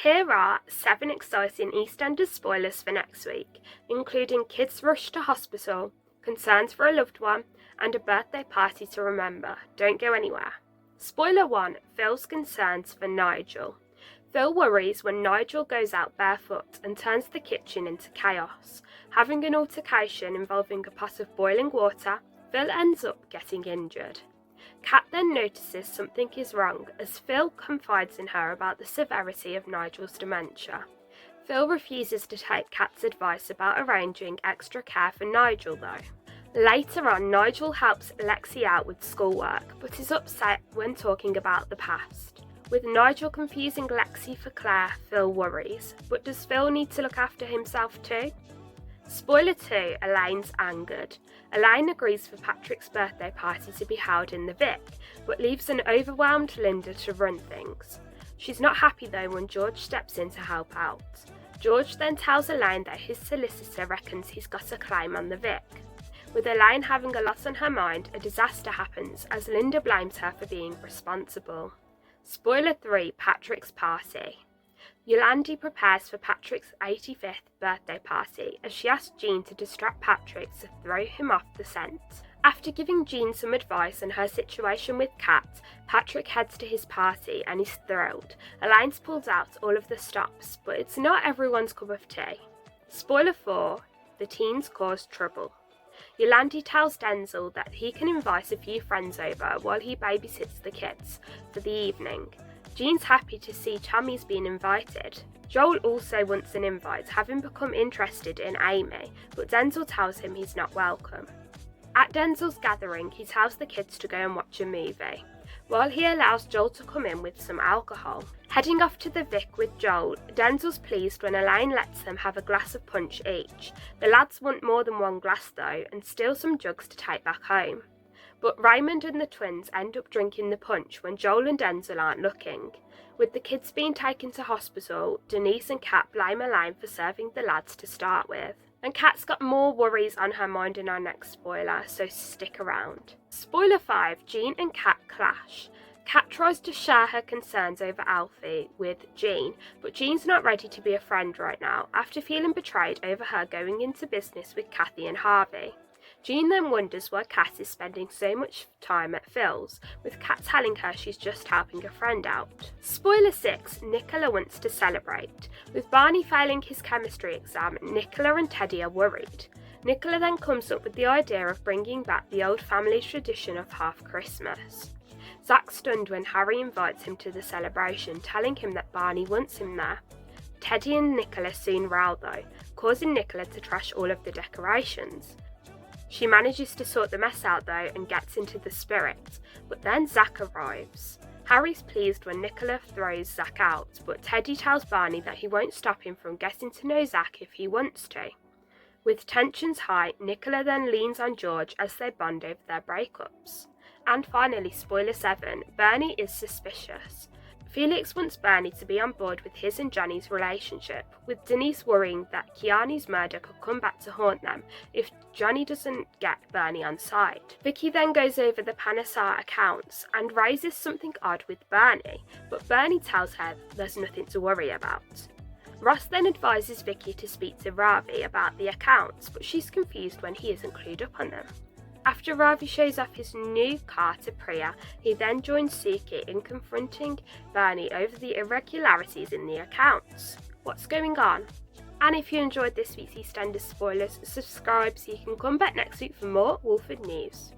Here are 7 exciting EastEnders spoilers for next week, including kids rush to hospital, concerns for a loved one, and a birthday party to remember. Don't go anywhere. Spoiler 1, Phil's concerns for Nigel. Phil worries when Nigel goes out barefoot and turns the kitchen into chaos. Having an altercation involving a pot of boiling water, Phil ends up getting injured. Kat then notices something is wrong as Phil confides in her about the severity of Nigel's dementia. Phil refuses to take Kat's advice about arranging extra care for Nigel though. Later on, Nigel helps Lexi out with schoolwork, but is upset when talking about the past. With Nigel confusing Lexi for Claire, Phil worries, but does Phil need to look after himself too? Spoiler 2, Elaine's angered. Elaine agrees for Patrick's birthday party to be held in the Vic, but leaves an overwhelmed Linda to run things. She's not happy though when George steps in to help out. George then tells Elaine that his solicitor reckons he's got a claim on the Vic. With Elaine having a lot on her mind, a disaster happens as Linda blames her for being responsible. Spoiler 3, Patrick's party. Yolandi prepares for Patrick's 85th birthday party as she asks Jean to distract Patrick to throw him off the scent. After giving Jean some advice on her situation with Kat, Patrick heads to his party and is thrilled. Elaine pulls out all of the stops, but it's not everyone's cup of tea. Spoiler 4, the teens cause trouble. Yolandi tells Denzel that he can invite a few friends over while he babysits the kids for the evening. Jean's happy to see Tommy's been invited. Joel also wants an invite, having become interested in Amy, but Denzel tells him he's not welcome. At Denzel's gathering, he tells the kids to go and watch a movie, while he allows Joel to come in with some alcohol. Heading off to the Vic with Joel, Denzel's pleased when Elaine lets them have a glass of punch each. The lads want more than one glass though, and steal some jugs to take back home. But Raymond and the twins end up drinking the punch when Joel and Denzel aren't looking. With the kids being taken to hospital, Denise and Kat blame Elaine for serving the lads to start with. And Kat's got more worries on her mind in our next spoiler, so stick around. Spoiler 5, Jean and Kat clash. Kat tries to share her concerns over Alfie with Jean, but Jean's not ready to be a friend right now after feeling betrayed over her going into business with Kathy and Harvey. Jean then wonders why Kat is spending so much time at Phil's, with Kat telling her she's just helping a friend out. Spoiler 6, Nicola wants to celebrate. With Barney failing his chemistry exam, Nicola and Teddy are worried. Nicola then comes up with the idea of bringing back the old family tradition of half Christmas. Zach's stunned when Harry invites him to the celebration, telling him that Barney wants him there. Teddy and Nicola soon row though, causing Nicola to trash all of the decorations. She manages to sort the mess out though and gets into the spirit, but then Zach arrives. Harry's pleased when Nicola throws Zach out, but Teddy tells Barney that he won't stop him from getting to know Zach if he wants to. With tensions high, Nicola then leans on George as they bond over their breakups. And finally, spoiler 7, Bernie is suspicious. Felix wants Bernie to be on board with his and Johnny's relationship, with Denise worrying that Kiani's murder could come back to haunt them if Johnny doesn't get Bernie on side. Vicky then goes over the Panasar accounts and raises something odd with Bernie, but Bernie tells her there's nothing to worry about. Ross then advises Vicky to speak to Ravi about the accounts, but she's confused when he isn't clued up on them. After Ravi shows off his new car to Priya, he then joins Suki in confronting Bernie over the irregularities in the accounts. What's going on? And if you enjoyed this week's EastEnders spoilers, subscribe so you can come back next week for more Wolford news.